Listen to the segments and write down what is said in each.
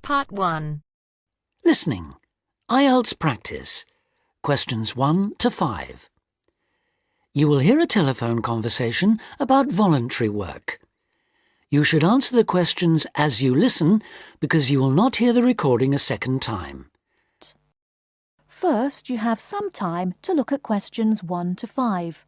Part 1. Listening. IELTS practice. Questions 1 to 5. You will hear a telephone conversation about voluntary work. You should answer the questions as you listen because you will not hear the recording a second time. First, you have some time to look at questions 1 to 5.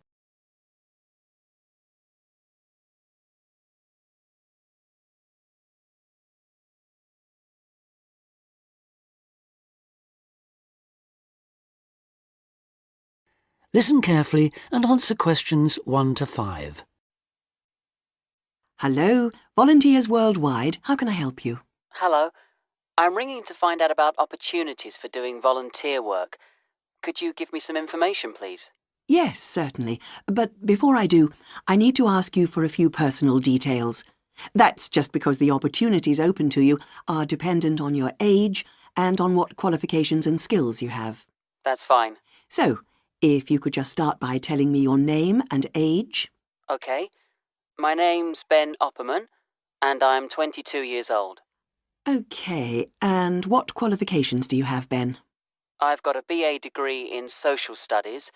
Listen carefully and answer questions 1 to 5. Hello, Volunteers Worldwide. How can I help you? Hello. I'm ringing to find out about opportunities for doing volunteer work. Could you give me some information, please? Yes, certainly. But before I do, I need to ask you for a few personal details. That's just because the opportunities open to you are dependent on your age and on what qualifications and skills you have. That's fine. So, if you could just start by telling me your name and age. OK. My name's Ben Opperman, and I'm 22 years old. OK, and what qualifications do you have, Ben? I've got a BA degree in Social Studies.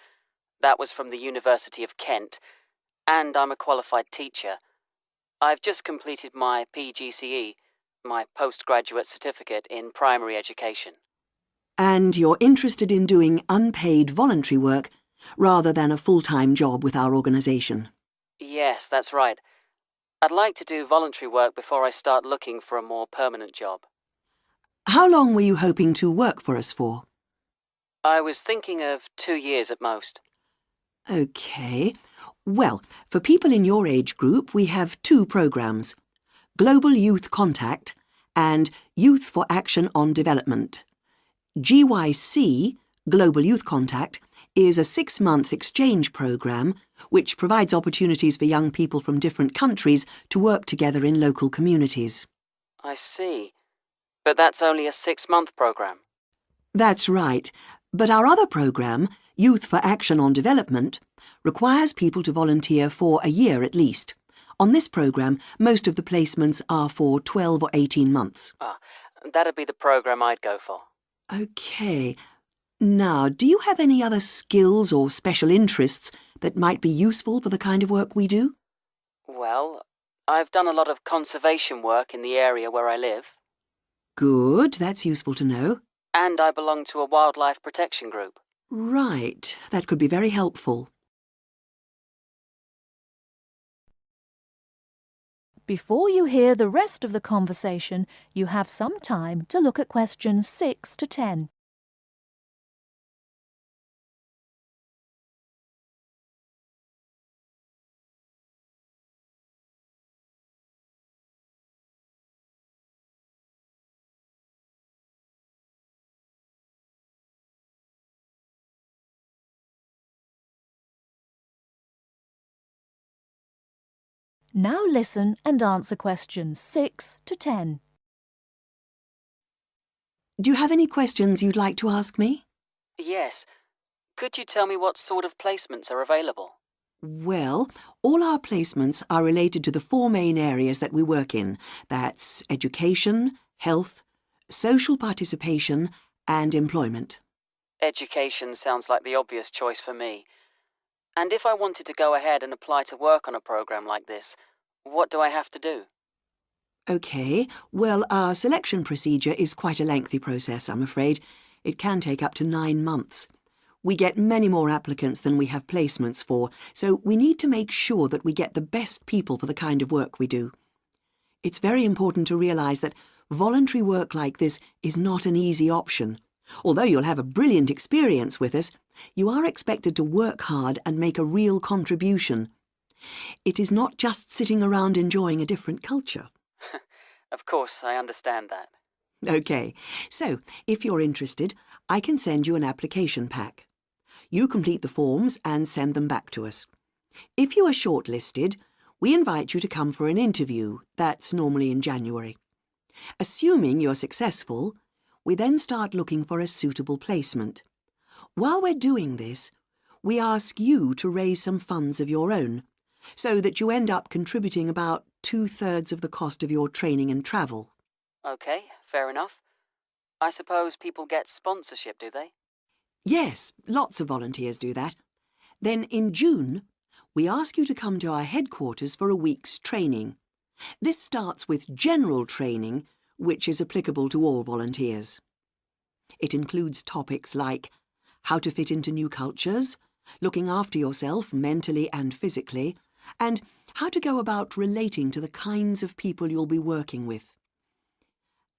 That was from the University of Kent. And I'm a qualified teacher. I've just completed my PGCE, my postgraduate certificate in primary education. And you're interested in doing unpaid voluntary work rather than a full-time job with our organisation? Yes, that's right. I'd like to do voluntary work before I start looking for a more permanent job. How long were you hoping to work for us for? I was thinking of 2 years at most. OK. Well, for people in your age group, we have 2 programmes: Global Youth Contact and Youth for Action on Development. GYC, Global Youth Contact, is a 6-month exchange programme which provides opportunities for young people from different countries to work together in local communities. I see. But that's only a 6-month programme. That's right. But our other programme, Youth for Action on Development, requires people to volunteer for a year at least. On this programme, most of the placements are for 12 or 18 months. That'd be the programme I'd go for. OK. Now, do you have any other skills or special interests that might be useful for the kind of work we do? Well, I've done a lot of conservation work in the area where I live. Good, that's useful to know. And I belong to a wildlife protection group. Right, that could be very helpful. Before you hear the rest of the conversation, you have some time to look at questions 6 to 10. Now listen and answer questions 6 to 10. Do you have any questions you'd like to ask me? Yes. Could you tell me what sort of placements are available? Well, all our placements are related to the 4 main areas that we work in. That's education, health, social participation and employment. Education sounds like the obvious choice for me. And if I wanted to go ahead and apply to work on a programme like this, what do I have to do? OK, well, our selection procedure is quite a lengthy process, I'm afraid. It can take up to 9 months. We get many more applicants than we have placements for, so we need to make sure that we get the best people for the kind of work we do. It's very important to realise that voluntary work like this is not an easy option. Although you'll have a brilliant experience with us, you are expected to work hard and make a real contribution. It is not just sitting around enjoying a different culture. Of course, I understand that. OK, so if you're interested, I can send you an application pack. You complete the forms and send them back to us. If you are shortlisted, we invite you to come for an interview. That's normally in January. Assuming you're successful, we then start looking for a suitable placement. While we're doing this, we ask you to raise some funds of your own, so that you end up contributing about 2/3 of the cost of your training and travel. OK, fair enough. I suppose people get sponsorship, do they? Yes, lots of volunteers do that. Then in June, we ask you to come to our headquarters for a week's training. This starts with general training, which is applicable to all volunteers. It includes topics like how to fit into new cultures, looking after yourself mentally and physically, and how to go about relating to the kinds of people you'll be working with.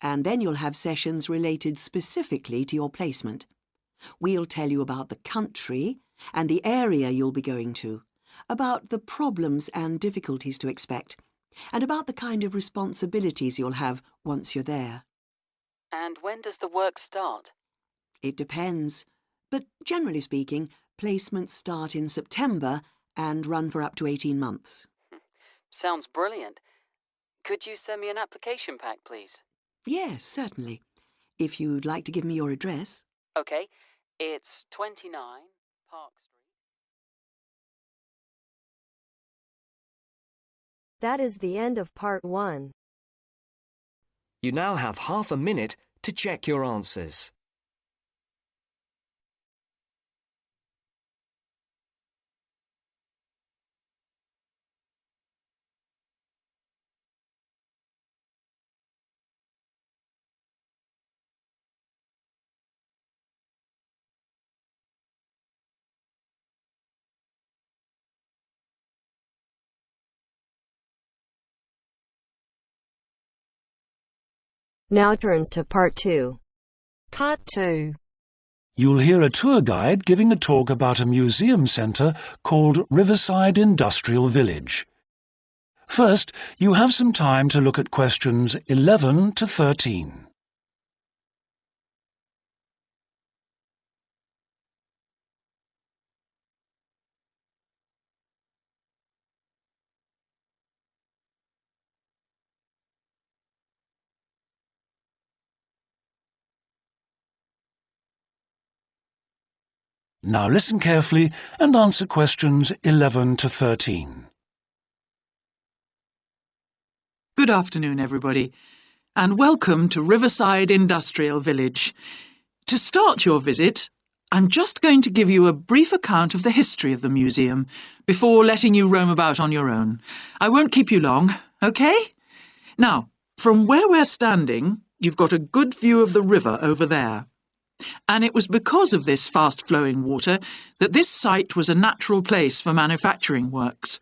And then you'll have sessions related specifically to your placement. We'll tell you about the country and the area you'll be going to, about the problems and difficulties to expect, and about the kind of responsibilities you'll have once you're there. And when does the work start? It depends, but generally speaking, placements start in September and run for up to 18 months. Sounds brilliant. Could you send me an application pack, please? Yes, certainly. If you'd like to give me your address. OK, it's 29 Park Street. That is the end of part 1. You now have half a minute to check your answers. Now turns to part 2. Part 2. You'll hear a tour guide giving a talk about a museum centre called Riverside Industrial Village. First, you have some time to look at questions 11 to 13. Now listen carefully and answer questions 11 to 13. Good afternoon, everybody, and welcome to Riverside Industrial Village. To start your visit, I'm just going to give you a brief account of the history of the museum before letting you roam about on your own. I won't keep you long, OK? Now, from where we're standing, you've got a good view of the river over there. And it was because of this fast-flowing water that this site was a natural place for manufacturing works.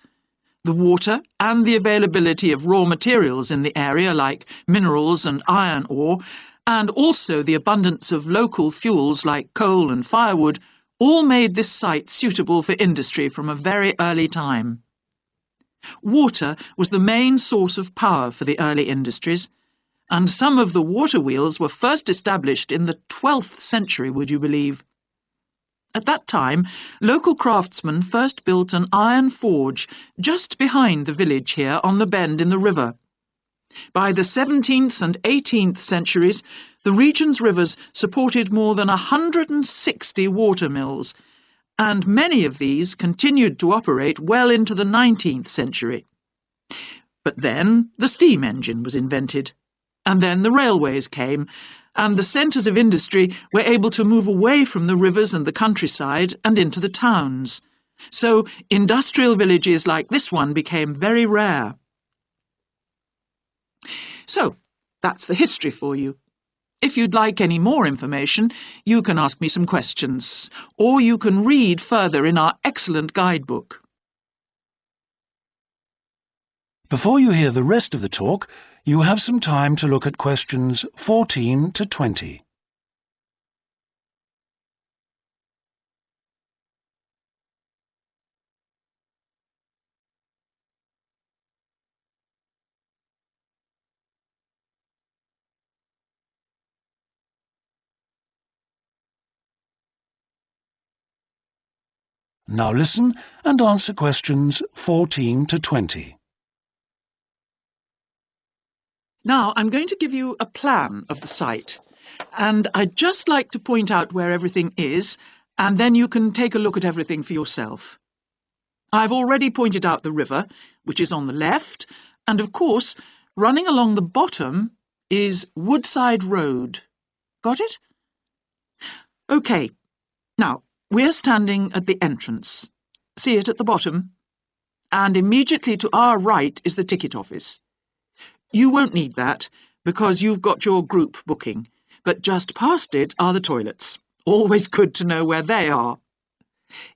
The water and the availability of raw materials in the area like minerals and iron ore, and also the abundance of local fuels like coal and firewood, all made this site suitable for industry from a very early time. Water was the main source of power for the early industries, and some of the water wheels were first established in the 12th century, would you believe? At that time, local craftsmen first built an iron forge just behind the village here on the bend in the river. By the 17th and 18th centuries, the region's rivers supported more than 160 water mills, and many of these continued to operate well into the 19th century. But then the steam engine was invented. And then the railways came, and the centres of industry were able to move away from the rivers and the countryside and into the towns. So industrial villages like this one became very rare. So, that's the history for you. If you'd like any more information, you can ask me some questions, or you can read further in our excellent guidebook. Before you hear the rest of the talk, you have some time to look at questions 14 to 20. Now listen and answer questions 14 to 20. Now, I'm going to give you a plan of the site, and I'd just like to point out where everything is, and then you can take a look at everything for yourself. I've already pointed out the river, which is on the left, and of course, running along the bottom is Woodside Road. Got it? OK. Now, we're standing at the entrance. See it at the bottom? And immediately to our right is the ticket office. You won't need that, because you've got your group booking, but just past it are the toilets. Always good to know where they are.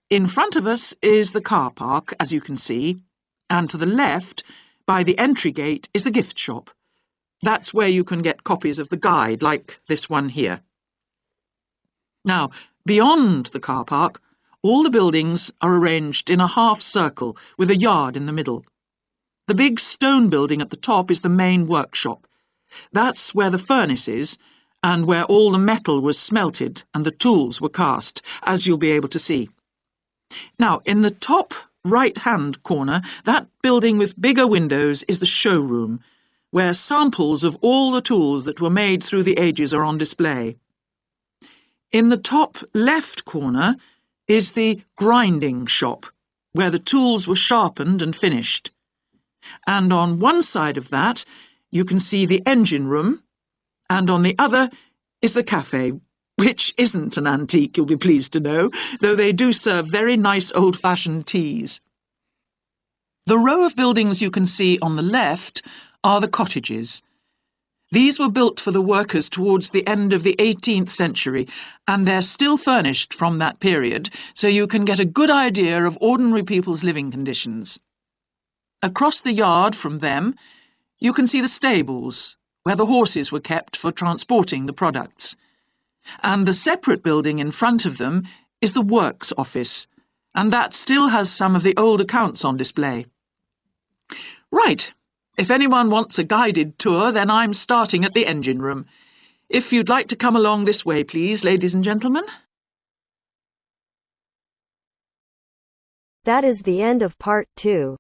In front of us is the car park, as you can see, and to the left, by the entry gate, is the gift shop. That's where you can get copies of the guide, like this one here. Now, beyond the car park, all the buildings are arranged in a half circle with a yard in the middle. The big stone building at the top is the main workshop. That's where the furnace is, and where all the metal was smelted and the tools were cast, as you'll be able to see. Now, in the top right-hand corner, that building with bigger windows is the showroom, where samples of all the tools that were made through the ages are on display. In the top left corner is the grinding shop, where the tools were sharpened and finished. And on one side of that, you can see the engine room, and on the other is the cafe, which isn't an antique, you'll be pleased to know, though they do serve very nice old-fashioned teas. The row of buildings you can see on the left are the cottages. These were built for the workers towards the end of the 18th century, and they're still furnished from that period, so you can get a good idea of ordinary people's living conditions. Across the yard from them, you can see the stables, where the horses were kept for transporting the products. And the separate building in front of them is the works office, and that still has some of the old accounts on display. Right. If anyone wants a guided tour, then I'm starting at the engine room. If you'd like to come along this way, please, ladies and gentlemen. That is the end of part 2.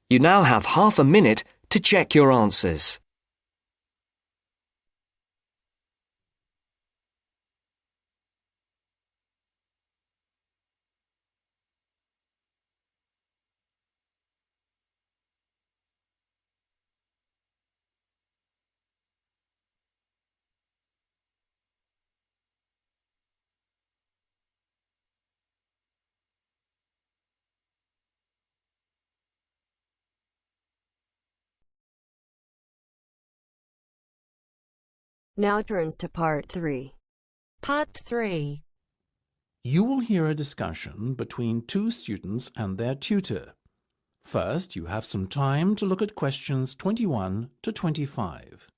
You now have half a minute to check your answers. Now turns to part 3. Part 3. You will hear a discussion between two students and their tutor. First, you have some time to look at questions 21 to 25.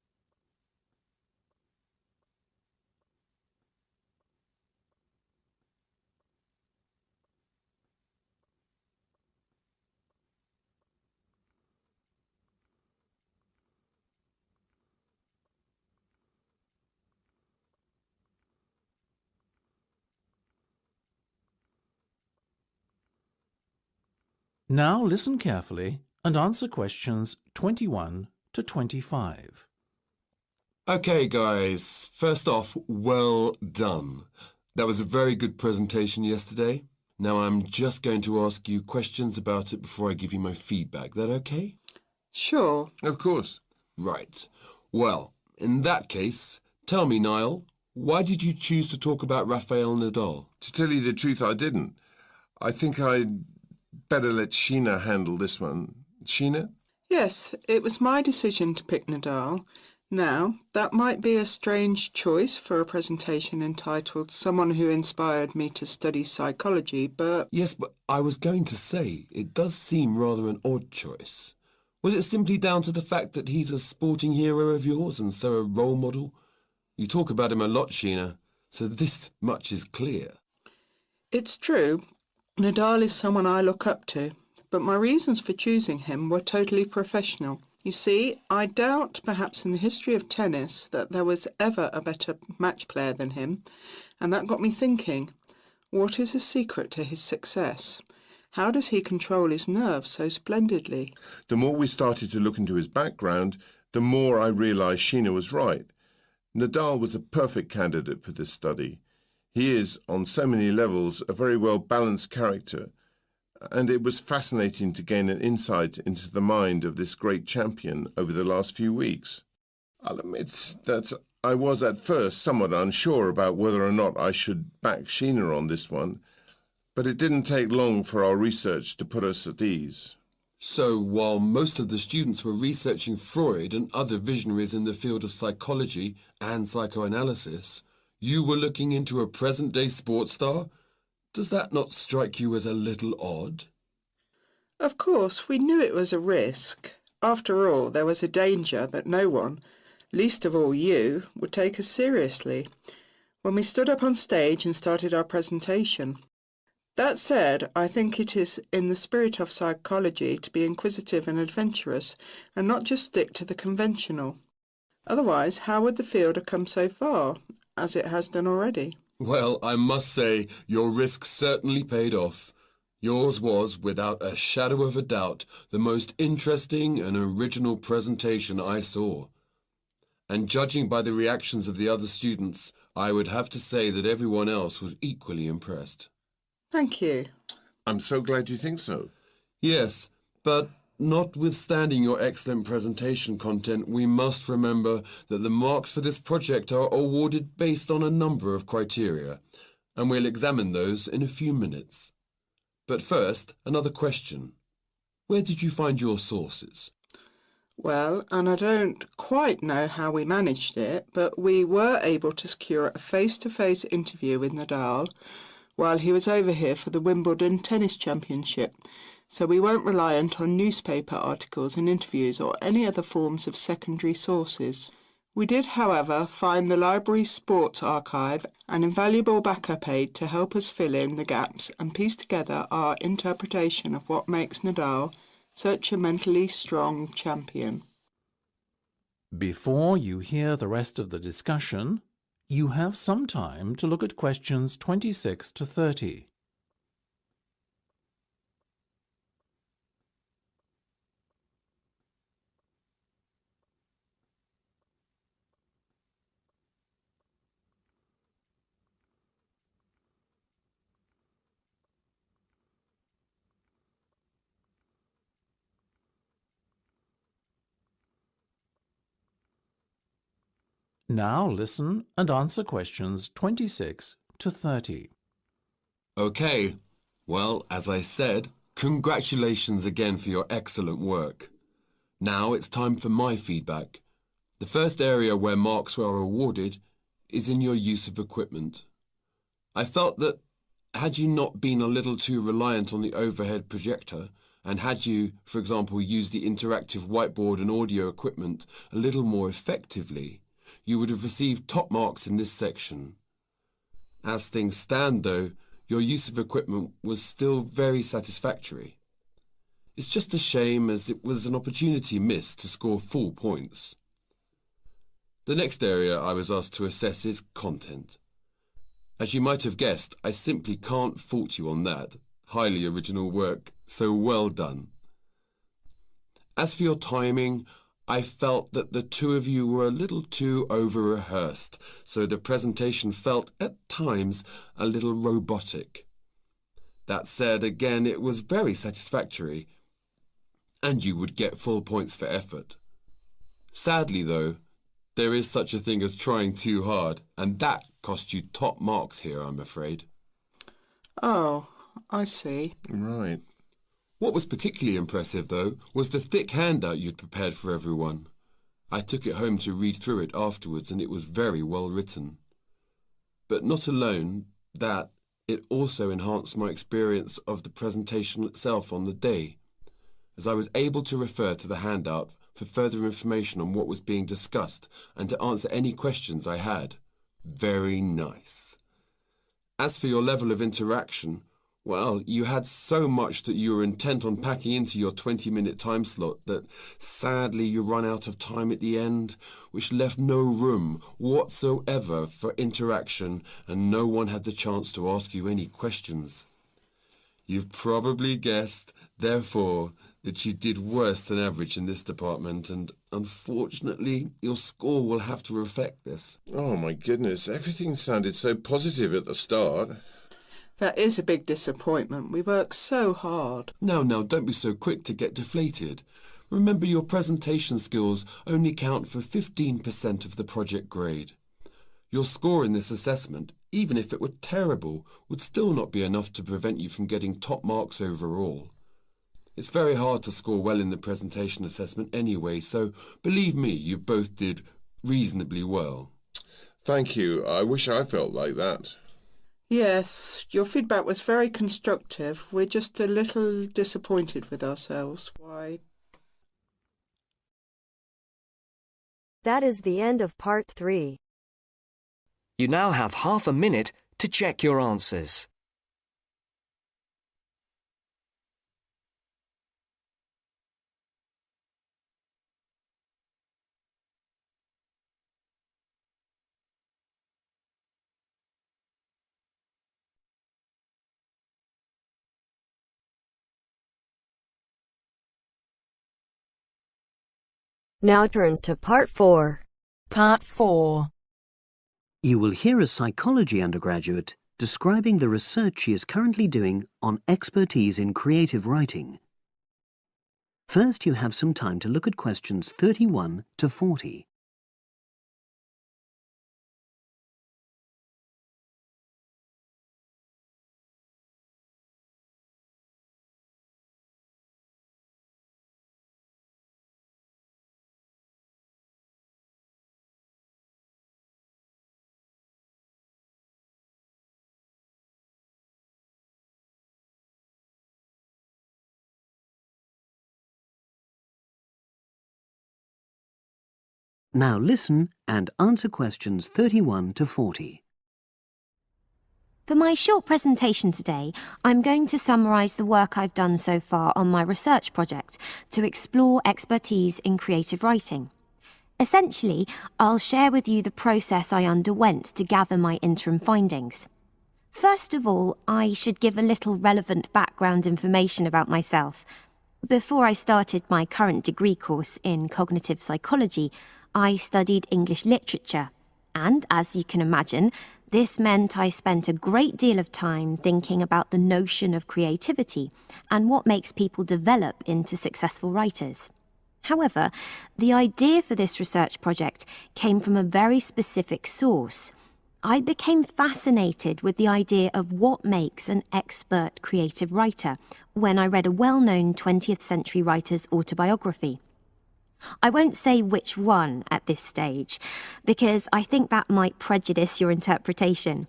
Now listen carefully and answer questions 21 to 25. Okay, guys. First off, well done. That was a very good presentation yesterday. Now I'm just going to ask you questions about it before I give you my feedback. That okay? Sure. Of course. Right. Well, in that case, tell me, Niall, why did you choose to talk about Rafael Nadal? To tell you the truth, I didn't. I think I'd better let Sheena handle this one. Sheena? Yes, it was my decision to pick Nadal. Now, that might be a strange choice for a presentation entitled Someone Who Inspired Me to Study Psychology, but... Yes, but I was going to say, it does seem rather an odd choice. Was it simply down to the fact that he's a sporting hero of yours and so a role model? You talk about him a lot, Sheena, so this much is clear. It's true. Nadal is someone I look up to, but my reasons for choosing him were totally professional. You see, I doubt, perhaps in the history of tennis, that there was ever a better match player than him, and that got me thinking, what is the secret to his success? How does he control his nerves so splendidly? The more we started to look into his background, the more I realised Sheena was right. Nadal was a perfect candidate for this study. He is, on so many levels, a very well-balanced character, and it was fascinating to gain an insight into the mind of this great champion over the last few weeks. I'll admit that I was at first somewhat unsure about whether or not I should back Sheena on this one, but it didn't take long for our research to put us at ease. So, while most of the students were researching Freud and other visionaries in the field of psychology and psychoanalysis, you were looking into a present-day sports star? Does that not strike you as a little odd? Of course, we knew it was a risk. After all, there was a danger that no one, least of all you, would take us seriously when we stood up on stage and started our presentation. That said, I think it is in the spirit of psychology to be inquisitive and adventurous and not just stick to the conventional. Otherwise, how would the field have come so far, as it has done already? Well, I must say, your risk certainly paid off. Yours was, without a shadow of a doubt, the most interesting and original presentation I saw. And judging by the reactions of the other students, I would have to say that everyone else was equally impressed. Thank you. I'm so glad you think so. Yes, but notwithstanding your excellent presentation content, we must remember that the marks for this project are awarded based on a number of criteria, and we'll examine those in a few minutes. But first, another question. Where did you find your sources? Well, and I don't quite know how we managed it, but we were able to secure a face-to-face interview with Nadal while he was over here for the Wimbledon Tennis Championship, so we weren't reliant on newspaper articles and interviews or any other forms of secondary sources. We did, however, find the library's sports archive an invaluable backup aid to help us fill in the gaps and piece together our interpretation of what makes Nadal such a mentally strong champion. Before you hear the rest of the discussion, you have some time to look at questions 26 to 30. Now listen and answer questions 26 to 30. Okay, well, as I said, congratulations again for your excellent work. Now it's time for my feedback. The first area where marks were awarded is in your use of equipment. I felt that had you not been a little too reliant on the overhead projector, and had you, for example, used the interactive whiteboard and audio equipment a little more effectively, you would have received top marks in this section. As things stand, though, your use of equipment was still very satisfactory. It's just a shame as it was an opportunity missed to score full points. The next area I was asked to assess is content. As you might have guessed, I simply can't fault you on that. Highly original work, so well done. As for your timing, I felt that the two of you were a little too over-rehearsed, so the presentation felt, at times, a little robotic. That said, again, it was very satisfactory, and you would get full points for effort. Sadly, though, there is such a thing as trying too hard, and that cost you top marks here, I'm afraid. Oh, I see. Right. What was particularly impressive, though, was the thick handout you'd prepared for everyone. I took it home to read through it afterwards, and it was very well written. But not alone that, it also enhanced my experience of the presentation itself on the day, as I was able to refer to the handout for further information on what was being discussed and to answer any questions I had. Very nice. As for your level of interaction, well, you had so much that you were intent on packing into your 20-minute time slot that sadly you run out of time at the end, which left no room whatsoever for interaction and no one had the chance to ask you any questions. You've probably guessed, therefore, that you did worse than average in this department, and unfortunately, your score will have to reflect this. Oh my goodness, everything sounded so positive at the start. That is a big disappointment. We worked so hard. Now, don't be so quick to get deflated. Remember, your presentation skills only count for 15% of the project grade. Your score in this assessment, even if it were terrible, would still not be enough to prevent you from getting top marks overall. It's very hard to score well in the presentation assessment anyway, so believe me, you both did reasonably well. Thank you. I wish I felt like that. Yes, your feedback was very constructive. We're just a little disappointed with ourselves. Why? That is the end of part 3. You now have half a minute to check your answers. Now turns to part 4. Part 4. You will hear a psychology undergraduate describing the research she is currently doing on expertise in creative writing. First, you have some time to look at questions 31 to 40. Now listen and answer questions 31 to 40. For my short presentation today, I'm going to summarise the work I've done so far on my research project to explore expertise in creative writing. Essentially, I'll share with you the process I underwent to gather my interim findings. First of all, I should give a little relevant background information about myself. Before I started my current degree course in cognitive psychology, I studied English literature, and as you can imagine, this meant I spent a great deal of time thinking about the notion of creativity and what makes people develop into successful writers. However, the idea for this research project came from a very specific source. I became fascinated with the idea of what makes an expert creative writer when I read a well-known 20th century writer's autobiography. I won't say which one at this stage, because I think that might prejudice your interpretation.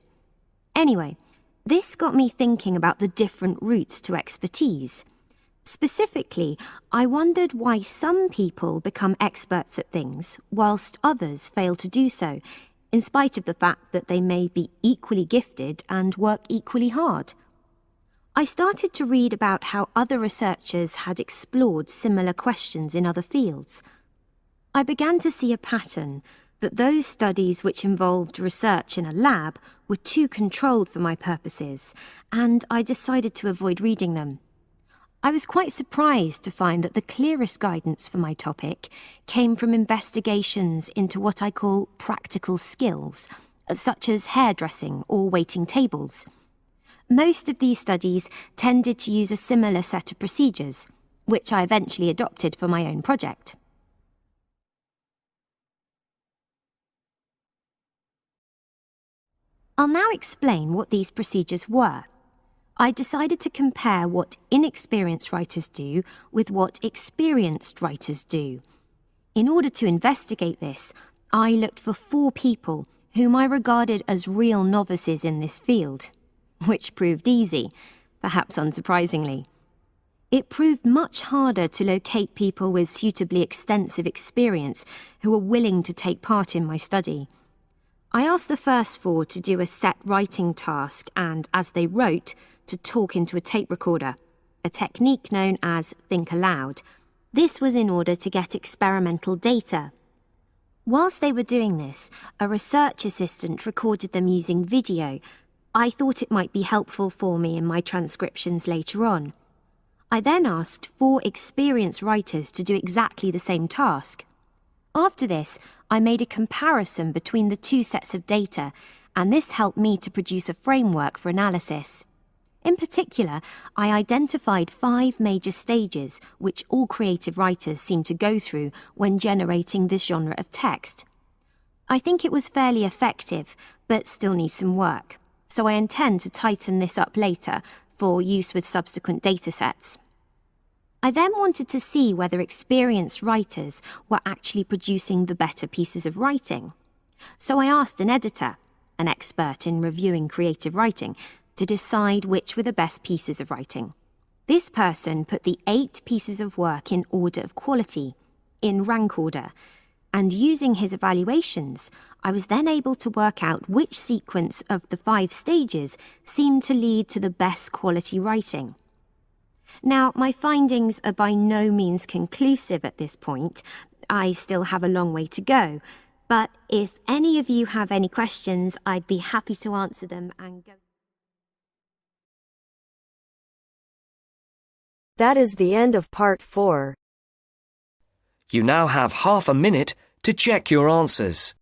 Anyway, this got me thinking about the different routes to expertise. Specifically, I wondered why some people become experts at things, whilst others fail to do so, in spite of the fact that they may be equally gifted and work equally hard. I started to read about how other researchers had explored similar questions in other fields. I began to see a pattern that those studies which involved research in a lab were too controlled for my purposes, and I decided to avoid reading them. I was quite surprised to find that the clearest guidance for my topic came from investigations into what I call practical skills, such as hairdressing or waiting tables. Most of these studies tended to use a similar set of procedures, which I eventually adopted for my own project. I'll now explain what these procedures were. I decided to compare what inexperienced writers do with what experienced writers do. In order to investigate this, I looked for 4 people whom I regarded as real novices in this field. Which proved easy, perhaps unsurprisingly. It proved much harder to locate people with suitably extensive experience who were willing to take part in my study. I asked the first 4 to do a set writing task and, as they wrote, to talk into a tape recorder, a technique known as think aloud. This was in order to get experimental data. Whilst they were doing this, a research assistant recorded them using video. I thought it might be helpful for me in my transcriptions later on. I then asked 4 experienced writers to do exactly the same task. After this, I made a comparison between the 2 sets of data, and this helped me to produce a framework for analysis. In particular, I identified 5 major stages which all creative writers seem to go through when generating this genre of text. I think it was fairly effective, but still needs some work, so I intend to tighten this up later for use with subsequent datasets. I then wanted to see whether experienced writers were actually producing the better pieces of writing. So I asked an editor, an expert in reviewing creative writing, to decide which were the best pieces of writing. This person put the 8 pieces of work in order of quality, in rank order, and using his evaluations, I was then able to work out which sequence of the 5 stages seemed to lead to the best quality writing. Now, my findings are by no means conclusive at this point. I still have a long way to go, but if any of you have any questions, I'd be happy to answer them and go. That is the end of part 4. You now have half a minute to check your answers.